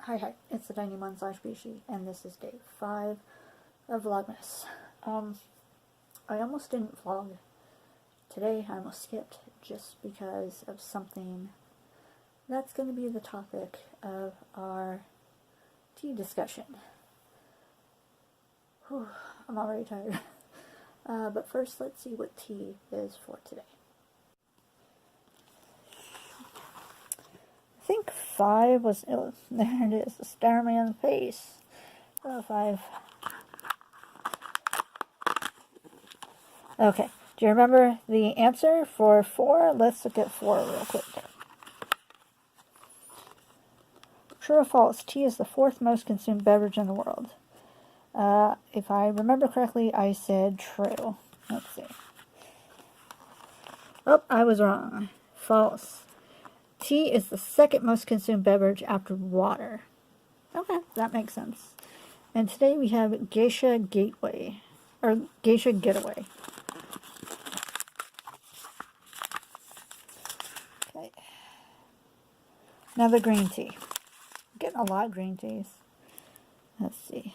Hi, it's the Tiny One / Bishie, and this is day 5 of vlogmas. I almost didn't vlog today. I almost skipped just because of something that's going to be the topic of our tea discussion. Whew, I'm already tired. But first, let's see what tea is for today. I think 5 was, oh, there it is, stare me in the face. 5. Okay, do you remember the answer for 4? Let's look at 4 real quick. True or false, tea is the 4th most consumed beverage in the world. If I remember correctly, I said true. Let's see. Oh, I was wrong. False. Tea is the 2nd most consumed beverage after water. Okay, that makes sense. And today we have Geisha Gateway, or Geisha Getaway. Okay. Another green tea. I'm getting a lot of green teas. Let's see.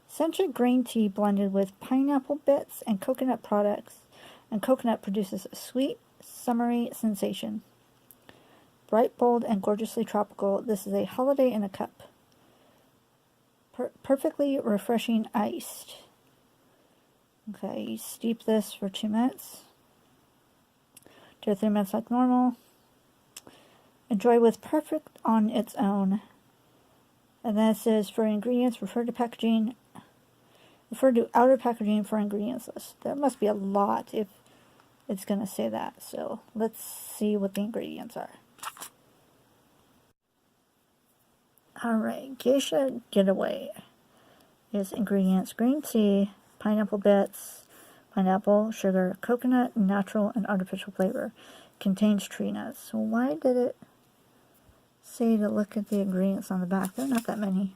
Scented green tea blended with pineapple bits and coconut products, and coconut produces a sweet, summery sensation. Bright, bold, and gorgeously tropical, this is a holiday in a cup. Perfectly refreshing iced. Okay, you steep this for 2 minutes. 2 or 3 minutes like normal. Enjoy with perfect on its own. And then it says for ingredients, refer to outer packaging for ingredients list. There must be a lot if it's going to say that. So let's see what the ingredients are. Alright, Geisha Getaway is ingredients: green tea, pineapple bits, pineapple, sugar, coconut, natural and artificial flavor. Contains tree nuts. So why did it say to look at the ingredients on the back? There are not that many.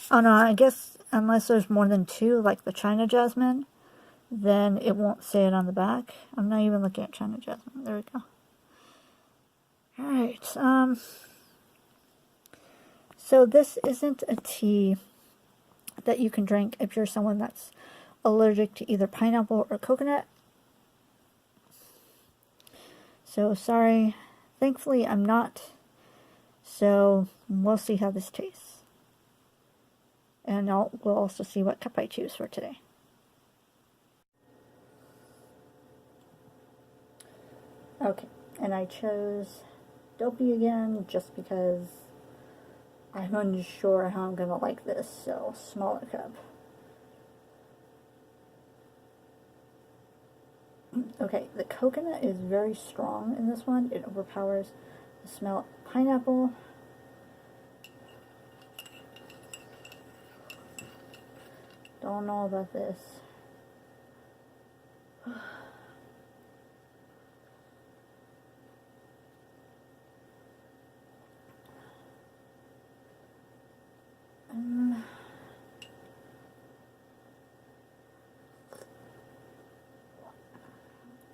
Oh no, I guess unless there's more than 2, like the China Jasmine, then it won't say it on the back. I'm not even looking at China Jasmine. There we go. Alright, so this isn't a tea that you can drink if you're someone that's allergic to either pineapple or coconut. So sorry. Thankfully I'm not. So we'll see how this tastes. And we'll also see what cup I choose for today. Okay, and I chose Dopey again just because I'm unsure how I'm going to like this, so smaller cup. Okay, the coconut is very strong in this one. It overpowers the smell of pineapple. Don't know about this.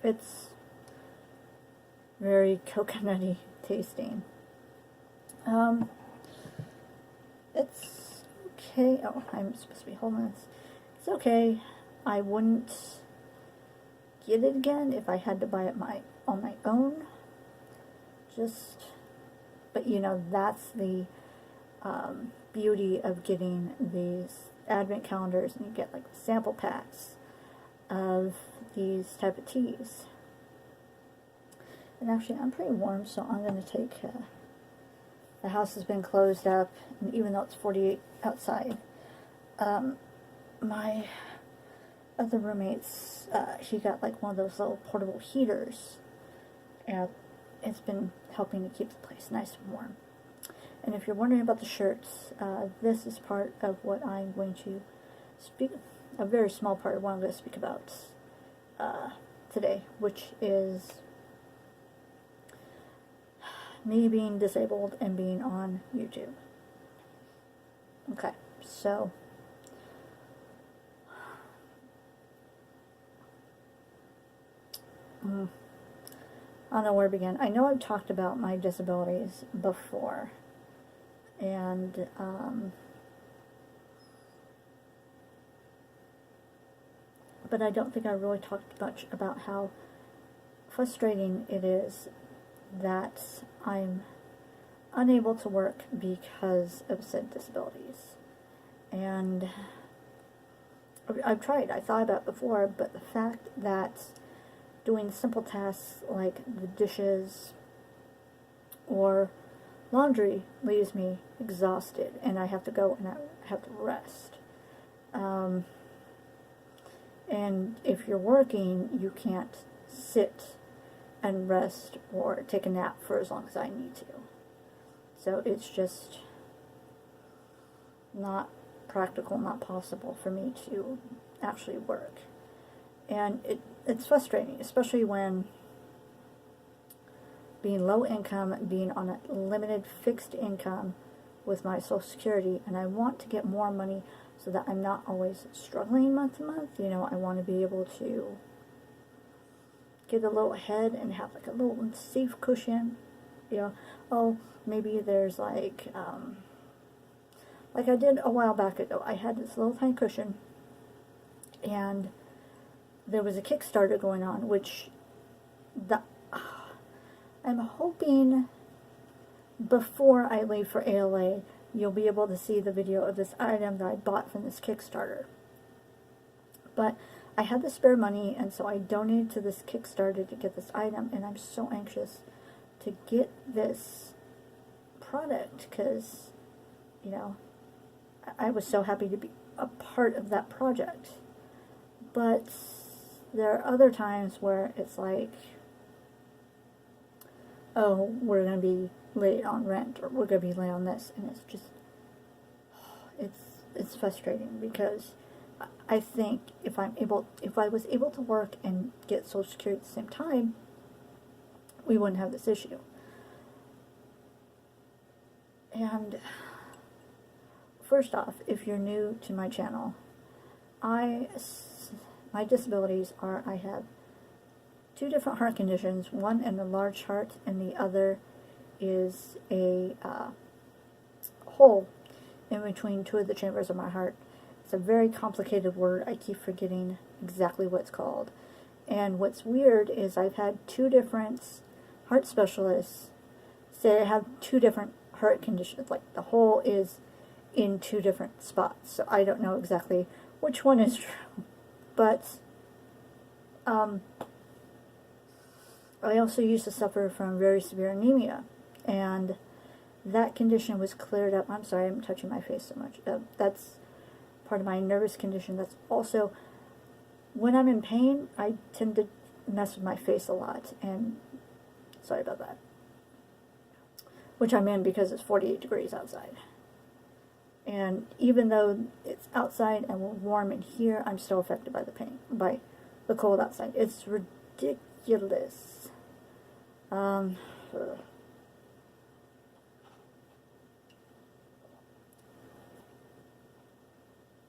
It's very coconutty tasting. It's okay. Oh, I'm supposed to be holding this. It's okay. I wouldn't get it again if I had to buy it on my own. But you know, that's the beauty of getting these advent calendars, and you get like sample packs of these type of teas. And actually, I'm pretty warm, so I'm going to take, the house has been closed up, and even though it's 48 outside, my other roommates, he got like one of those little portable heaters, and it's been helping to keep the place nice and warm. And if you're wondering about the shirts, this is part of what I'm going to speak, a very small part of what I'm going to speak about today, which is me being disabled and being on YouTube. Okay, so I don't know where to begin. I know I've talked about my disabilities before, And but I don't think I really talked much about how frustrating it is that I'm unable to work because of said disabilities. And I've tried, I thought about it before, but the fact that doing simple tasks like the dishes or laundry leaves me exhausted, and I have to go and I have to rest. And if you're working, you can't sit and rest or take a nap for as long as I need to. So it's just not practical, not possible for me to actually work. And it's frustrating, especially when being low income, being on a limited fixed income with my Social Security, and I want to get more money so that I'm not always struggling month to month. You know, I want to be able to get a little ahead and have like a little safe cushion. You know, oh, maybe there's like I did a while back ago, I had this little tiny cushion, and there was a Kickstarter going on, which I'm hoping before I leave for ALA, you'll be able to see the video of this item that I bought from this Kickstarter. But I had the spare money, and so I donated to this Kickstarter to get this item, and I'm so anxious to get this product because, you know, I was so happy to be a part of that project. But there are other times where it's like, oh, we're going to be late on rent, or we're going to be late on this, and it's just, it's frustrating, because I think if I was able to work and get Social Security at the same time, we wouldn't have this issue. And first off, if you're new to my channel, my disabilities are, I have 2 different heart conditions, one in the large heart, and the other is a hole in between 2 of the chambers of my heart. It's a very complicated word. I keep forgetting exactly what it's called. And what's weird is I've had 2 different heart specialists say I have 2 different heart conditions. Like, the hole is in 2 different spots. So I don't know exactly which one is true. But I also used to suffer from very severe anemia, and that condition was cleared up. I'm sorry, I'm touching my face so much. That's part of my nervous condition. That's also, when I'm in pain, I tend to mess with my face a lot, and sorry about that. Which I'm in because it's 48 degrees outside. And even though it's outside and we're warm in here, I'm still affected by the pain, by the cold outside. It's ridiculous. What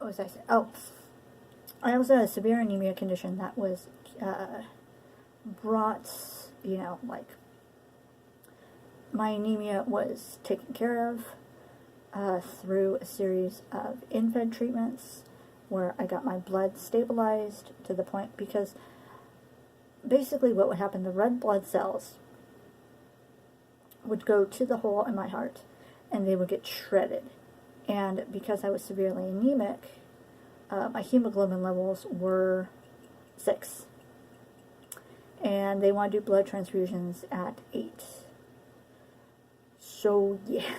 was I saying? Oh, I also had a severe anemia condition that was brought, you know, like, my anemia was taken care of through a series of in-fed treatments where I got my blood stabilized to the point, because basically what would happen, the red blood cells would go to the hole in my heart and they would get shredded. And because I was severely anemic, my hemoglobin levels were 6. And they want to do blood transfusions at 8. So, yeah.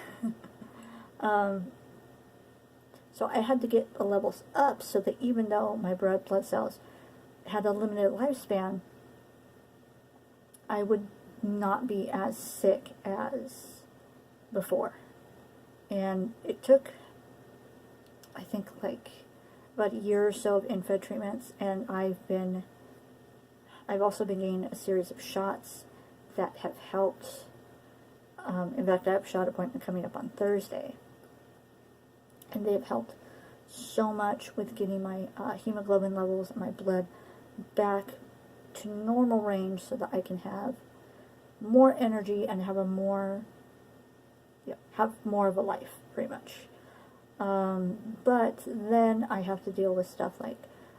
So I had to get the levels up so that even though my red blood cells had a limited lifespan, I would not be as sick as before. And it took, I think, like about a year or so of in-fed treatments, and I've also been getting a series of shots that have helped. In fact, I have a shot appointment coming up on Thursday, and they've helped so much with getting my hemoglobin levels and my blood back to normal range so that I can have more energy and have a more have more of a life, pretty much. But then I have to deal with stuff like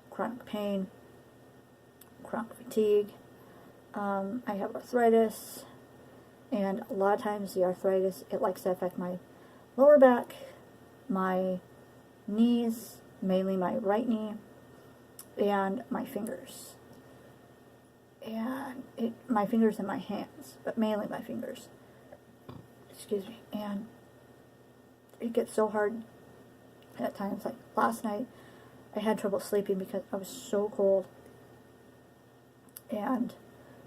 chronic pain, chronic fatigue. I have arthritis, and a lot of times the arthritis, it likes to affect my lower back, my knees, mainly my right knee, and my fingers. And my fingers and my hands, but mainly my fingers. Excuse me. And it gets so hard at times. Like last night, I had trouble sleeping because I was so cold. And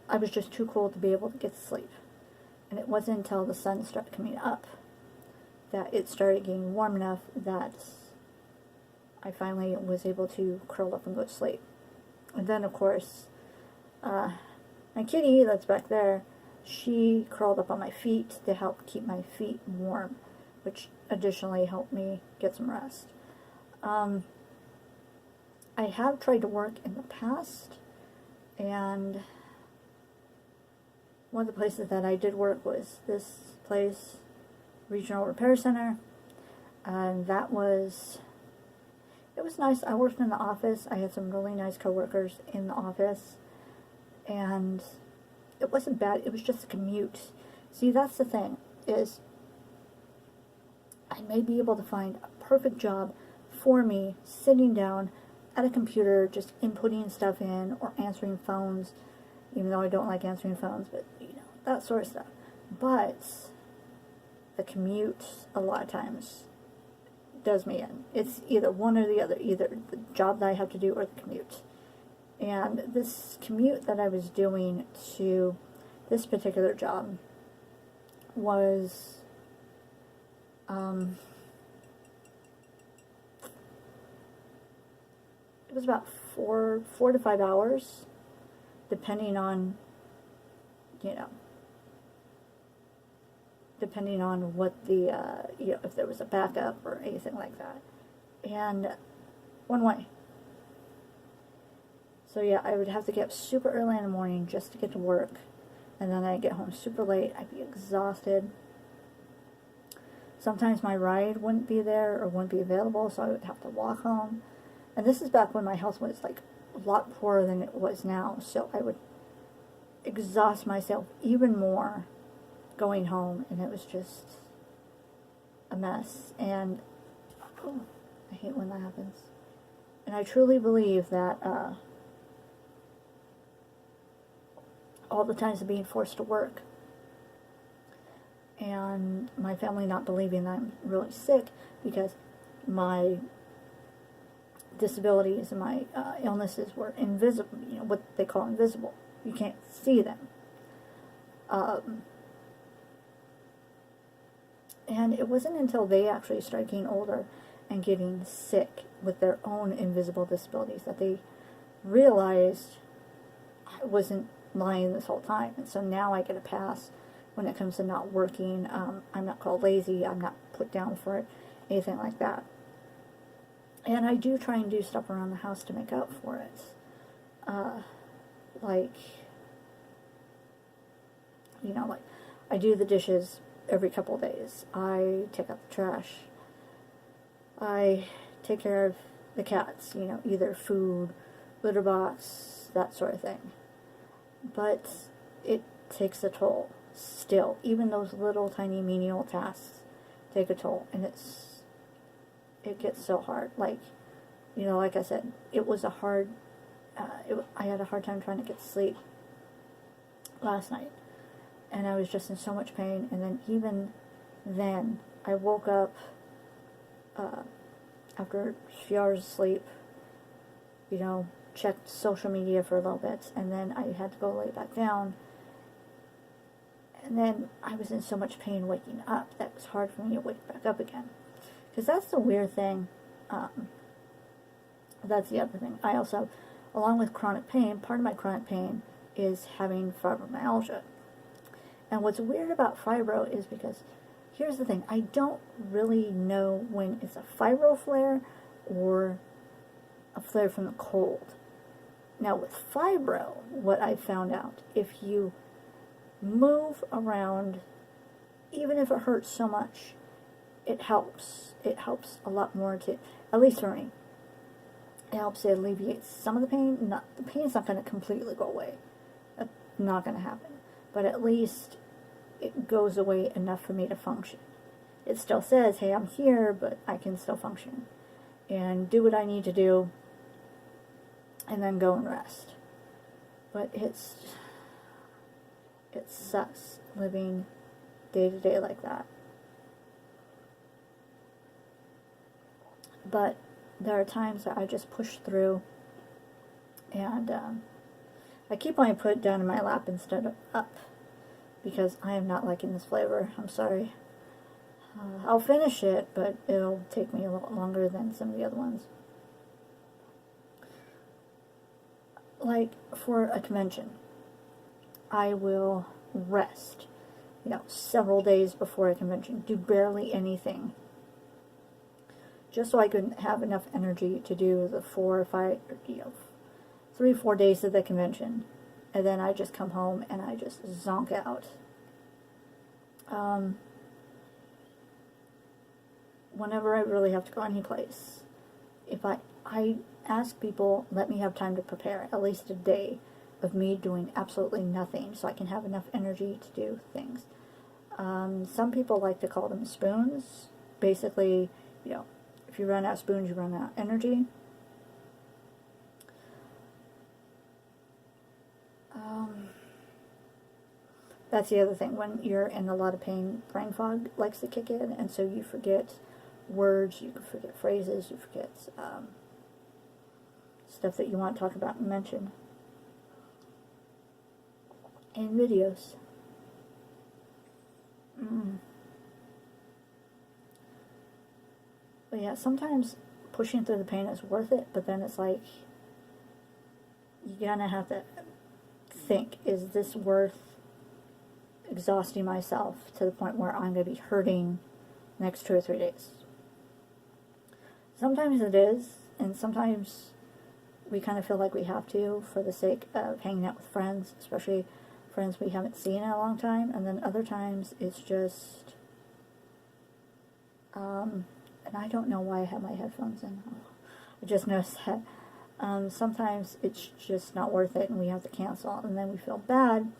I was just too cold to be able to get to sleep. And it wasn't until the sun started coming up that it started getting warm enough that I finally was able to curl up and go to sleep. And then, of course, my kitty that's back there, she curled up on my feet to help keep my feet warm, which additionally helped me get some rest. I have tried to work in the past, and one of the places that I did work was this place, Regional Repair Center, and it was nice. I worked in the office. I had some really nice coworkers in the office, and it wasn't bad. It was just a commute. See, that's the thing, is I may be able to find a perfect job for me sitting down at a computer, just inputting stuff in or answering phones, even though I don't like answering phones, but, that sort of stuff. But the commute, a lot of times, does me in. It's either one or the other, either the job that I have to do or the commute. And this commute that I was doing to this particular job was, it was about 4 to 5 hours, depending on, depending on what the, if there was a backup or anything like that. And one way. So yeah, I would have to get up super early in the morning just to get to work. And then I'd get home super late. I'd be exhausted. Sometimes my ride wouldn't be there or wouldn't be available, so I would have to walk home. And this is back when my health was like a lot poorer than it was now. So I would exhaust myself even more going home, and it was just a mess. And I hate when that happens. And I truly believe that all the times of being forced to work and my family not believing that I'm really sick because my disabilities and my illnesses were invisible, what they call invisible. You can't see them. And it wasn't until they actually started getting older and getting sick with their own invisible disabilities that they realized I wasn't lying this whole time. And so now I get a pass when it comes to not working. I'm not called lazy. I'm not put down for it, anything like that. And I do try and do stuff around the house to make up for it. Like I do the dishes every couple of days. I take out the trash. I take care of the cats, either food, litter box, that sort of thing. But it takes a toll still. Even those little tiny menial tasks take a toll, and it gets so hard. Like I said, it was a hard, I had a hard time trying to get to sleep last night. And I was just in so much pain. And then even then, I woke up after a few hours of sleep, checked social media for a little bit, and then I had to go lay back down. And then I was in so much pain waking up that it was hard for me to wake back up again. Because that's the weird thing. That's the other thing. I also, along with chronic pain, part of my chronic pain is having fibromyalgia. And what's weird about fibro is because, here's the thing, I don't really know when it's a fibro flare or a flare from the cold. Now with fibro, what I found out, if you move around, even if it hurts so much, it helps. It helps a lot more to, at least for me. It helps to alleviate some of the pain. The pain's not going to completely go away. That's not going to happen. But at least it goes away enough for me to function. It still says, hey, I'm here, but I can still function. And do what I need to do, and then go and rest. But it sucks living day to day like that. But there are times that I just push through, and I keep wanting to put it down in my lap instead of up, because I am not liking this flavor. I'm sorry. I'll finish it, but it'll take me a lot longer than some of the other ones. Like, for a convention, I will rest, several days before a convention, do barely anything, just so I can have enough energy to do the 4 or 5, 3 or 4 days of the convention, and then I just come home and I just zonk out. Whenever I really have to go any place, if I ask people, let me have time to prepare at least a day of me doing absolutely nothing so I can have enough energy to do things. Some people like to call them spoons. Basically, if you run out of spoons, you run out of energy. That's the other thing. When you're in a lot of pain, brain fog likes to kick in, and so you forget words, you forget phrases, you forget stuff that you want to talk about and mention. And videos. But yeah, sometimes pushing through the pain is worth it, but then it's like, you're gonna have to think, is this worth exhausting myself to the point where I'm gonna be hurting next 2 or 3 days? Sometimes it is, and sometimes we kind of feel like we have to for the sake of hanging out with friends, especially friends we haven't seen in a long time, and then other times it's just, and I don't know why I have my headphones in. I just noticed that. Sometimes it's just not worth it and we have to cancel, and then we feel bad.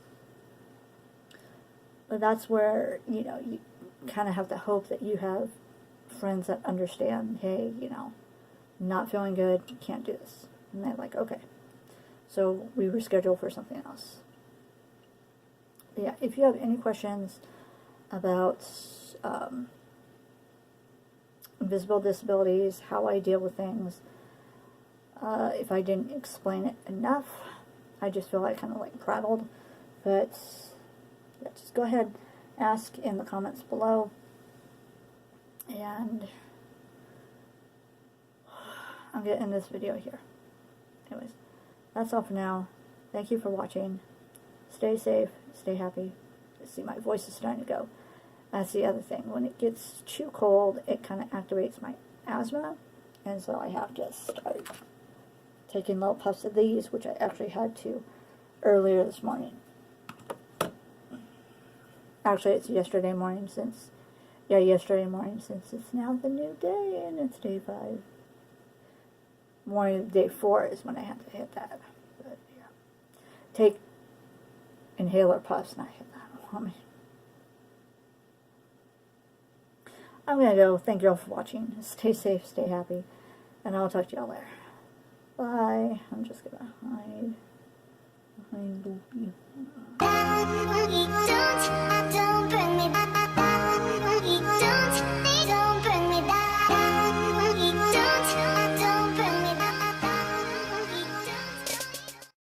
But that's where, you kind of have to hope that you have friends that understand, hey, not feeling good, can't do this. And they're like, okay. So we reschedule for something else. But yeah, if you have any questions about invisible disabilities, how I deal with things, if I didn't explain it enough, I just feel like kind of like prattled. But yeah, just go ahead, ask in the comments below. And I'm going to end this video here. Anyways, that's all for now. Thank you for watching. Stay safe, stay happy. See, my voice is starting to go. That's the other thing. When it gets too cold, it kind of activates my asthma. And so I have to start taking little puffs of these, which I actually had to earlier this morning. Actually, it's yesterday morning since it's now the new day, and it's day 5. Morning of day 4 is when I had to hit that. But yeah, take inhaler puffs, not hit that on me. I'm gonna go. Thank you all for watching. Stay safe, stay happy, and I'll talk to y'all later. Bye. I'm just gonna hide behind Loopy. Don't bring me back.